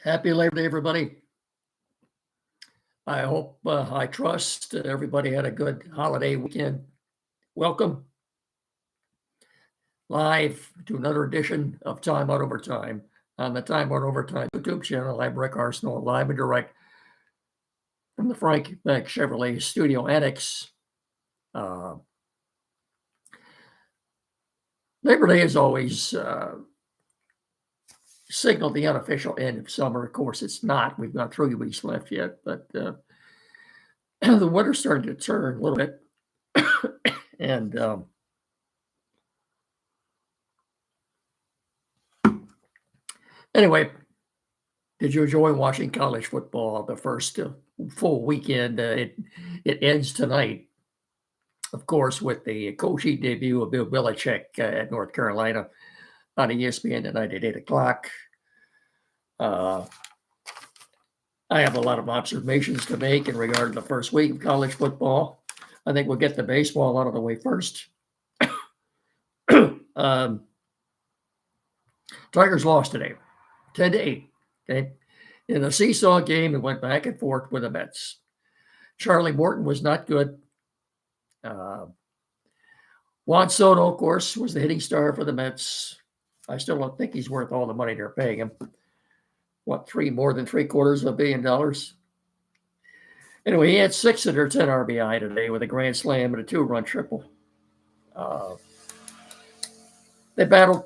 Happy Labor Day, everybody. I trust that everybody had a good holiday weekend. Welcome live to another edition of Time Out Overtime on the Time Out Overtime YouTube channel. I'm Rick Arsenal, live and direct from the Frank Beck Chevrolet Studio Annex. Labor Day is always signaled the unofficial end of summer. Of course, it's not. We've got 3 weeks left yet, but the winter's starting to turn a little bit. And anyway, did you enjoy watching college football? The first full weekend. It ends tonight, of course, with the coaching debut of Bill Belichick at North Carolina on ESPN tonight at 8:00. I have a lot of observations to make in regard to the first week of college football. I think we'll get the baseball out of the way first. Tigers lost today, 10-8. Okay, in a seesaw game, it went back and forth with the Mets. Charlie Morton was not good. Juan Soto, of course, was the hitting star for the Mets. I still don't think he's worth all the money they're paying him. More than $750 million? Anyway, he had 6 of their 10 RBI today with a grand slam and a 2-run triple. They battled.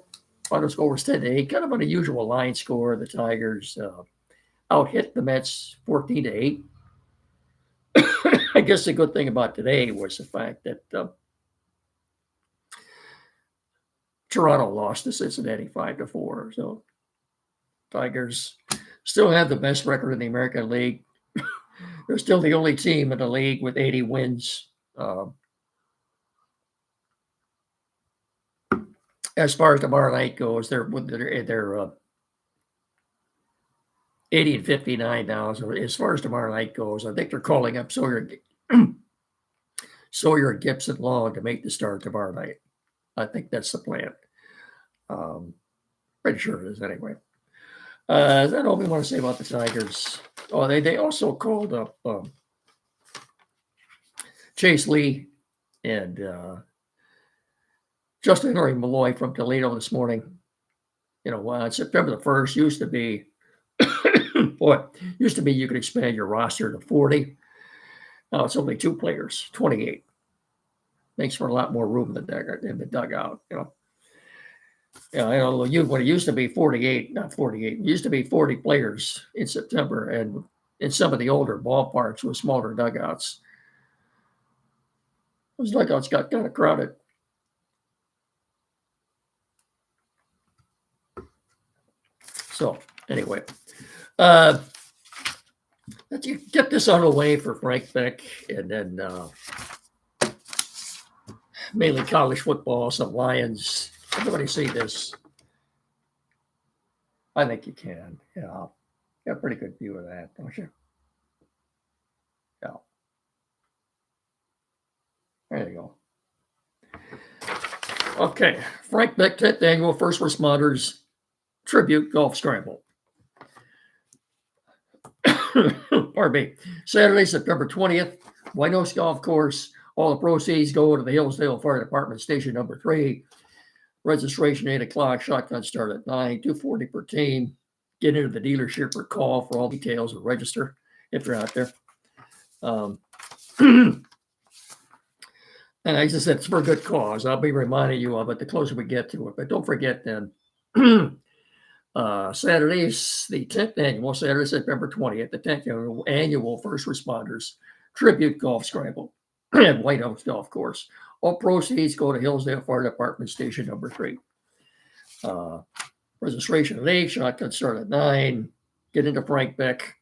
Final score was 10-8. Kind of an unusual line score. The Tigers out-hit the Mets 14-8. I guess the good thing about today was the fact that Toronto lost to Cincinnati 5-4. So Tigers still have the best record in the American League. They're still the only team in the league with 80 wins. As far as tomorrow night goes, they're 80-59 now. So as far as tomorrow night goes, I think they're calling up Sawyer and Gibson Long to make the start tomorrow night. I think that's the plan. Pretty sure it is anyway. Is that all we want to say about the Tigers? Oh, they also called up Chase Lee and Justin Henry Malloy from Toledo this morning. September the 1st used to be you could expand your roster to 40. Now it's only 2 players, 28. Makes for a lot more room in the dugout. When it used to be 48, not 48, it used to be 40 players in September, and in some of the older ballparks with smaller dugouts, those dugouts got kind of crowded. So anyway, let's get this on the way for Frank Beck, and then mainly college football, some Lions. Everybody see this? I think you can. Yeah. Got a pretty good view of that, don't you? Yeah. There you go. Okay. Frank Beck 10th Annual First Responders Tribute Golf Scramble. Pardon me. Saturday, September 20th, White Oaks Golf Course. All the proceeds go to the Hillsdale Fire Department Station number 3. Registration 8:00. Shotgun start at 9. $240 per team. Get into the dealership or call for all details or register if you're out there. And as I said, it's for a good cause. I'll be reminding you of it the closer we get to it. But don't forget then, Saturday is the 10th annual, Saturday, September 20th, the 10th annual First Responders Tribute Golf Scramble at White Oaks Golf Course. All proceeds go to Hillsdale Fire Department Station number 3. Registration at 8, shotgun start at 9. Get into Frank Beck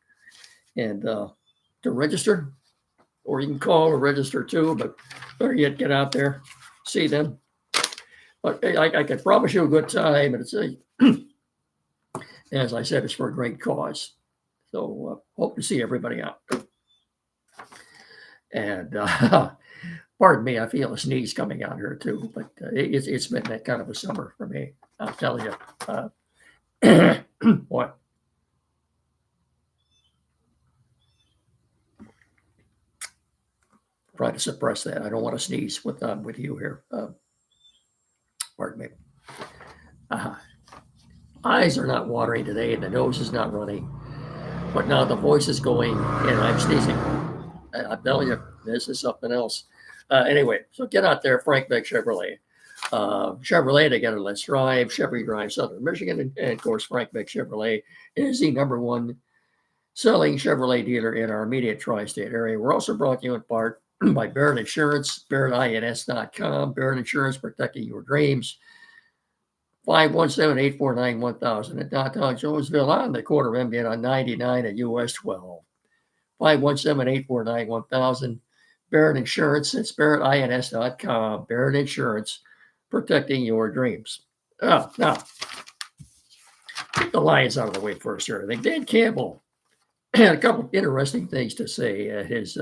and to register, or you can call or register too, but better yet, get out there, see them. But I can promise you a good time, and it's as I said, it's for a great cause. So hope to see everybody out. And pardon me, I feel a sneeze coming out here too, but it's been that kind of a summer for me. I'll tell you. What? Try to suppress that. I don't want to sneeze with you here. Pardon me. Uh, Eyes are not watering today, and the nose is not running. But now the voice is going, and I'm sneezing. I'm telling you, this is something else. Anyway, so get out there, Frank Beck Chevrolet. Chevrolet together, let's drive. Chevy Drive, Southern Michigan, and of course, Frank Beck Chevrolet is the number one selling Chevrolet dealer in our immediate tri-state area. We're also brought to you in part by Barrett Insurance, BarrettINS.com. Barrett Insurance, protecting your dreams. 517-849-1000 at downtown Jonesville on the corner of MDN on 99 at US 12. 517-849-1000. Barrett Insurance, it's BarrettINS.com. Barrett Insurance, protecting your dreams. Now, get the Lions out of the way first here. I think Dan Campbell had a couple of interesting things to say at his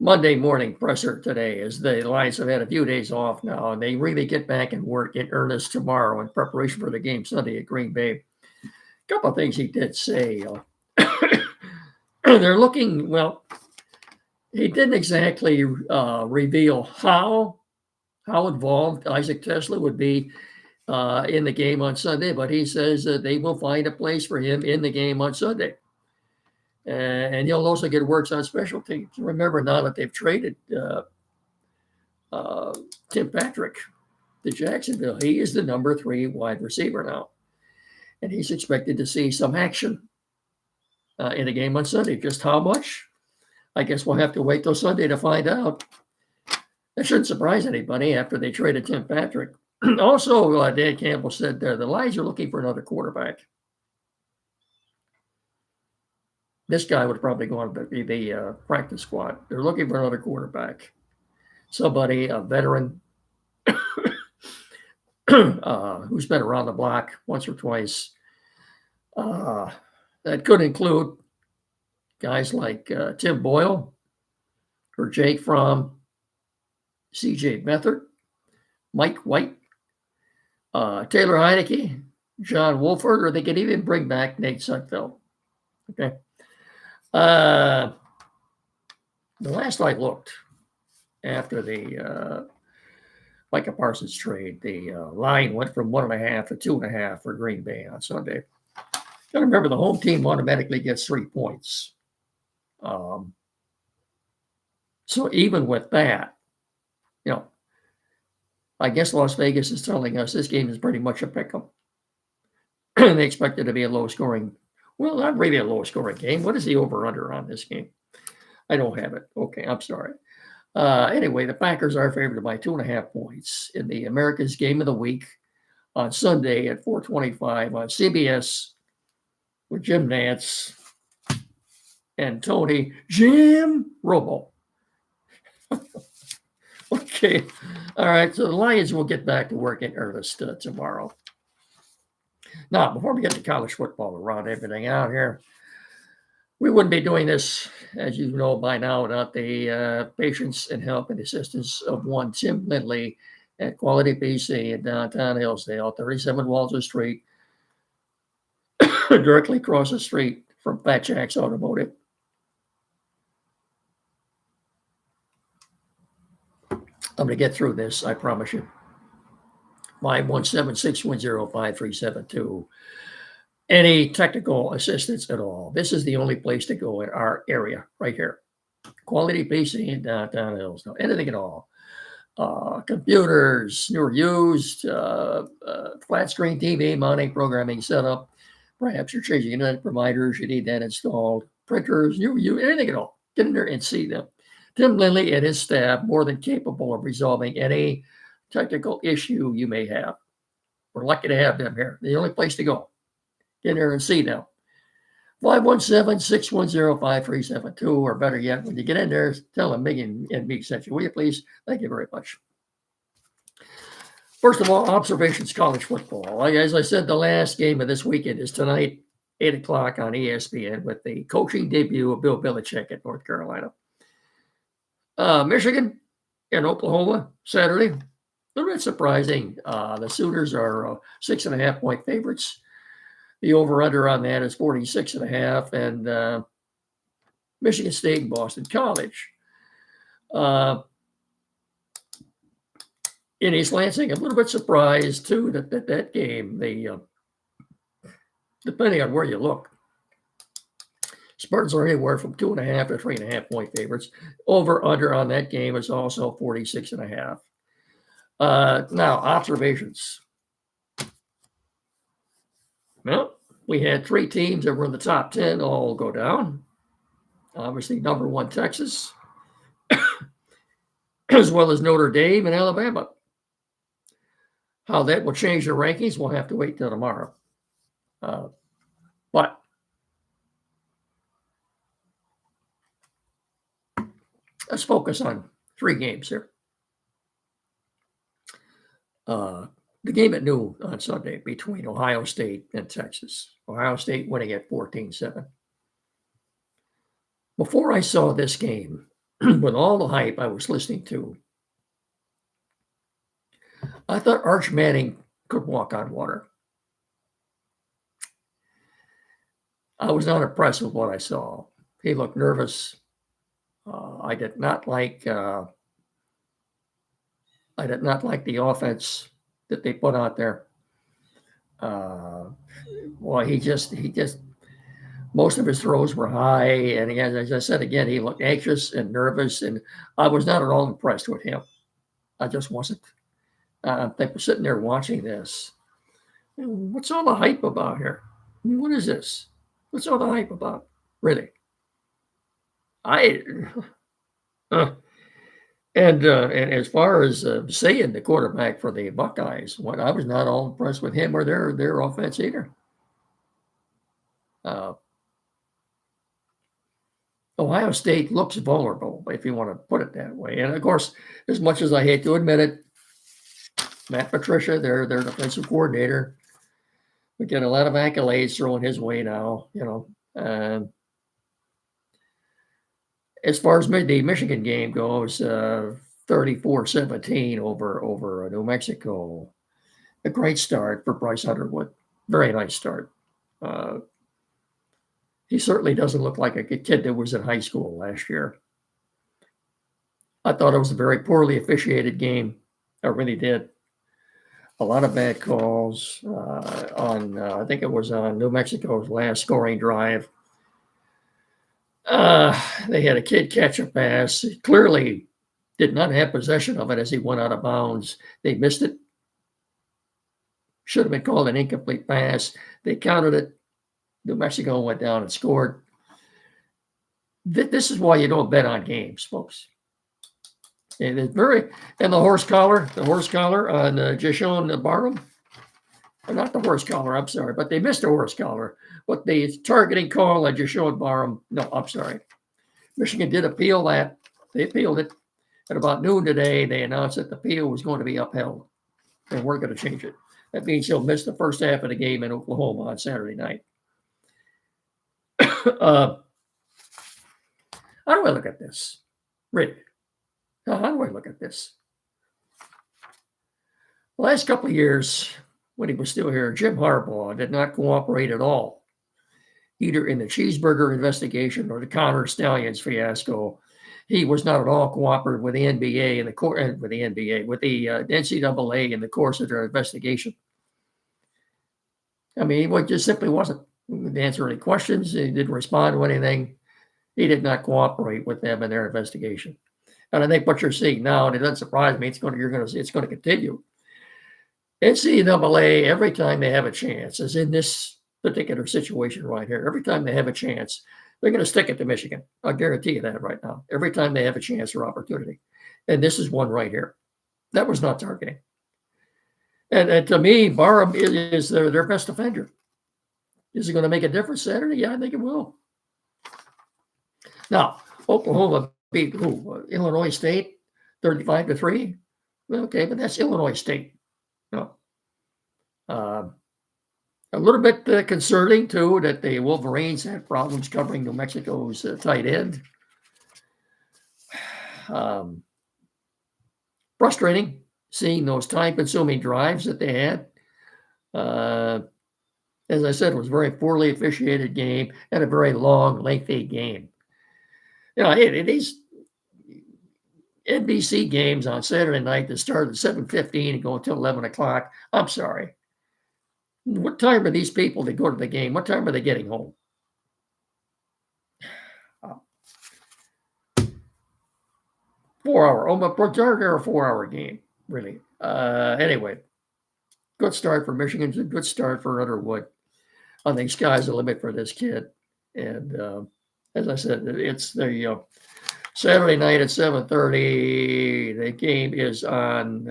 Monday morning presser today, as the Lions have had a few days off now, and they really get back and work in earnest tomorrow in preparation for the game Sunday at Green Bay. A couple of things he did say. They're looking, well, he didn't exactly reveal how involved Isaac Tesla would be in the game on Sunday, but he says that they will find a place for him in the game on Sunday. And he'll also get works on special teams. Remember now that they've traded Tim Patrick to Jacksonville. He is the number 3 wide receiver now. And he's expected to see some action in the game on Sunday. Just how much? I guess we'll have to wait till Sunday to find out. That shouldn't surprise anybody after they traded Tim Patrick. Also, Dan Campbell said the Lions are looking for another quarterback. This guy would probably go on to be the practice squad. They're looking for another quarterback. Somebody, a veteran, who's been around the block once or twice. That could include guys like Tim Boyle or Jake Fromm, C.J. Beathard, Mike White, Taylor Heineke, John Wolford, or they could even bring back Nate Sudfeld. Okay. The last I looked, after the Micah Parsons trade, the line went from 1.5 to 2.5 for Green Bay on Sunday. Got to remember, the home team automatically gets 3 points. So even with that, I guess Las Vegas is telling us this game is pretty much a pick-em. They expect it to be a low-scoring, well, not really a low-scoring game. What is the over-under on this game? I don't have it. Okay, I'm sorry. Anyway, the Packers are favored by 2.5 points in the America's Game of the Week on Sunday at 4:25 on CBS with Jim Nantz and Tony Jim Romo. Okay. All right. So the Lions will get back to work in earnest tomorrow. Now, before we get to college football and round everything out here, we wouldn't be doing this, as you know by now, without the patience and help and assistance of one Tim Lindley at Quality PC in downtown Hillsdale, 37 Walter Street, directly across the street from Fat Jack's Automotive. I'm going to get through this, I promise you. 517-610-5372. Any technical assistance at all, this is the only place to go in our area right here. Quality PC in downtown Hillsdale. Anything at all. Computers, new or used, flat screen TV, mounting, programming setup. Perhaps you're changing internet providers, you need that installed. Printers, anything at all. Get in there and see them. Tim Lindley and his staff more than capable of resolving any technical issue you may have. We're lucky to have them here. The only place to go. Get in there and see them. 517-610-5372, or better yet, when you get in there, tell them Megan and me sent you. Will you please? Thank you very much. First of all, observations college football. As I said, the last game of this weekend is tonight, 8 o'clock on ESPN with the coaching debut of Bill Belichick at North Carolina. Michigan and Oklahoma Saturday. A little bit surprising. The Sooners are 6.5-point favorites. The over-under on that is 46.5. And Michigan State and Boston College. Uh, in East Lansing, a little bit surprised too that game, depending on where you look, Spartans are anywhere from 2.5 to 3.5 point favorites. Over under on that game is also 46.5. Now, observations. Well, we had 3 teams that were in the top 10 all go down. Obviously, number 1 Texas, as well as Notre Dame and Alabama. How that will change the rankings, we'll have to wait till tomorrow. But let's focus on 3 games here. The game at noon on Sunday between Ohio State and Texas. Ohio State winning at 14-7. Before I saw this game, with all the hype I was listening to, I thought Arch Manning could walk on water. I was not impressed with what I saw. He looked nervous. I did not like the offense that they put out there. Well, he just most of his throws were high, and again, as I said again, he looked anxious and nervous, and I was not at all impressed with him. I just wasn't. They were sitting there watching this. What's all the hype about here? What is this? What's all the hype about? Really? And as far as saying the quarterback for the Buckeyes, I was not all impressed with him or their offense either. Ohio State looks vulnerable, if you want to put it that way. And of course, as much as I hate to admit it, Matt Patricia, their defensive coordinator, we get a lot of accolades thrown his way now. As far as the Michigan game goes, 34-17 over New Mexico. A great start for Bryce Underwood. Very nice start. He certainly doesn't look like a kid that was in high school last year. I thought it was a very poorly officiated game. I really did. A lot of bad calls I think it was on New Mexico's last scoring drive. They had a kid catch a pass. He clearly did not have possession of it as he went out of bounds. They missed it. Should have been called an incomplete pass. They counted it. New Mexico went down and scored. This is why you don't bet on games, folks. And the horse collar on Jashon Barham. Not the horse collar, I'm sorry, but they missed the horse collar. But the targeting call on Jashon Barham, no, I'm sorry. Michigan did appeal that. They appealed it. At about noon today, they announced that the appeal was going to be upheld. They weren't going to change it. That means he'll miss the first half of the game in Oklahoma on Saturday night. How do I look at this? Really? How do I look at this? The last couple of years, when he was still here, Jim Harbaugh did not cooperate at all, either in the cheeseburger investigation or the Connor Stallions fiasco. He was not at all cooperative with the NBA and with the NCAA in the course of their investigation. I mean, he just simply wasn't. He didn't answer any questions. He didn't respond to anything. He did not cooperate with them in their investigation. And I think what you're seeing now, and it doesn't surprise me, it's going to continue. NCAA, every time they have a chance, as in this particular situation right here, every time they have a chance, they're going to stick it to Michigan. I'll guarantee you that right now. Every time they have a chance or opportunity. And this is one right here. That was not targeting. And to me, Barham is their best offender. Is it going to make a difference Saturday? Yeah, I think it will. Now, Oklahoma beat who? Illinois State, 35-3. Okay, but that's Illinois State. No. A little bit concerning, too, that the Wolverines had problems covering New Mexico's tight end. Frustrating seeing those time-consuming drives that they had. As I said, it was a very poorly officiated game and a very long, lengthy game. It is. NBC games on Saturday night that start at 7:15 and go until 11 o'clock. I'm sorry. What time are these people that go to the game? What time are they getting home? 4 hour. Oh, but they're a 4 hour game, really. Anyway, good start for Michigan. A good start for Underwood. I think sky's the limit for this kid. And as I said, it's the Saturday night at 7:30. The game is on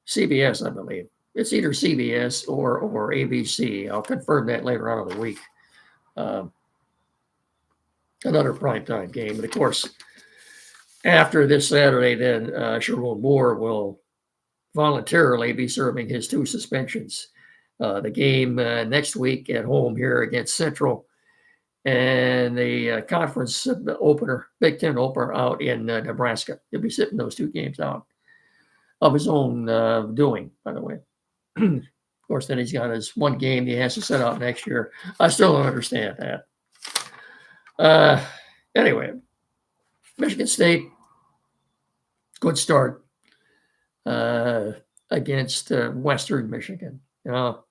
CBS, I believe. It's either CBS or ABC. I'll confirm that later on in the week. Another primetime game. And of course, after this Saturday, then Sherrone Moore will voluntarily be serving his 2 suspensions. The game next week at home here against Central, and the conference opener, Big Ten opener out in Nebraska. He'll be sitting those 2 games out of his own doing, by the way. Of course, then he's got his 1 game he has to set out next year. I still don't understand that. Anyway, Michigan State, good start against Western Michigan. You know,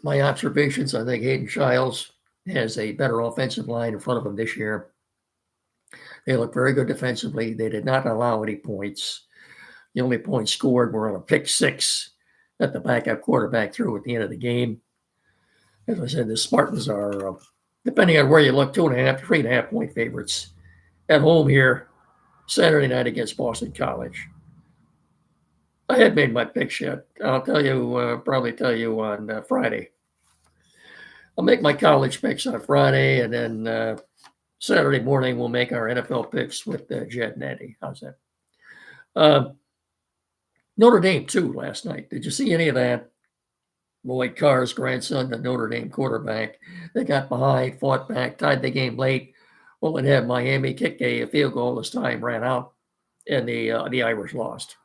my observations, I think Hayden Childs has a better offensive line in front of him this year. They look very good defensively. They did not allow any points. The only points scored were on a pick 6 that the backup quarterback threw at the end of the game. As I said, the Spartans are, depending on where you look, 2.5, 3.5 point favorites at home here Saturday night against Boston College. I had made my picks yet. I'll tell you, probably tell you on Friday. I'll make my college picks on Friday, and then Saturday morning we'll make our NFL picks with Jed and Eddie. How's that? Notre Dame, too, last night. Did you see any of that? Lloyd Carr's grandson, the Notre Dame quarterback. They got behind, fought back, tied the game late. Well, it had Miami kick a field goal as time ran out, and the Irish lost.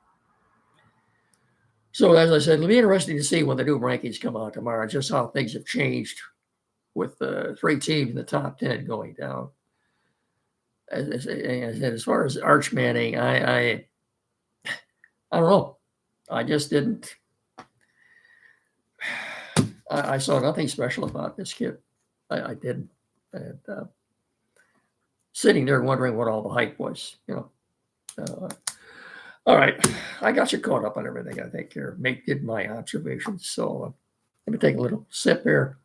So, as I said, it'll be interesting to see when the new rankings come out tomorrow, just how things have changed with 3 teams in the top 10 going down. As far as Arch Manning, I don't know. I just didn't. I saw nothing special about this kid. I didn't. And sitting there wondering what all the hype was, you know. All right, I got you caught up on everything, I think, here. Did my observations. So let me take a little sip here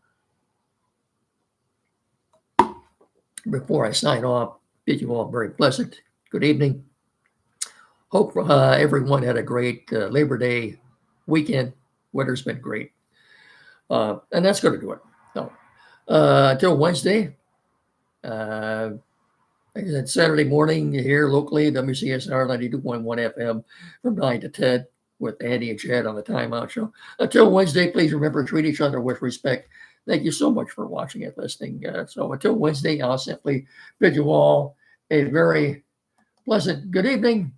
before I sign off. Bid you all a very pleasant good evening. Hope everyone had a great Labor Day weekend. Weather's been great. And that's going to do it. No. Until Wednesday, like I said, Saturday morning here locally, WCSR 92.1 FM from 9 to 10 with Andy and Chad on the Timeout Show. Until Wednesday, please remember to treat each other with respect. Thank you so much for watching and listening. So until Wednesday, I'll simply bid you all a very pleasant good evening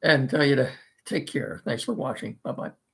and tell you to take care. Thanks for watching. Bye-bye.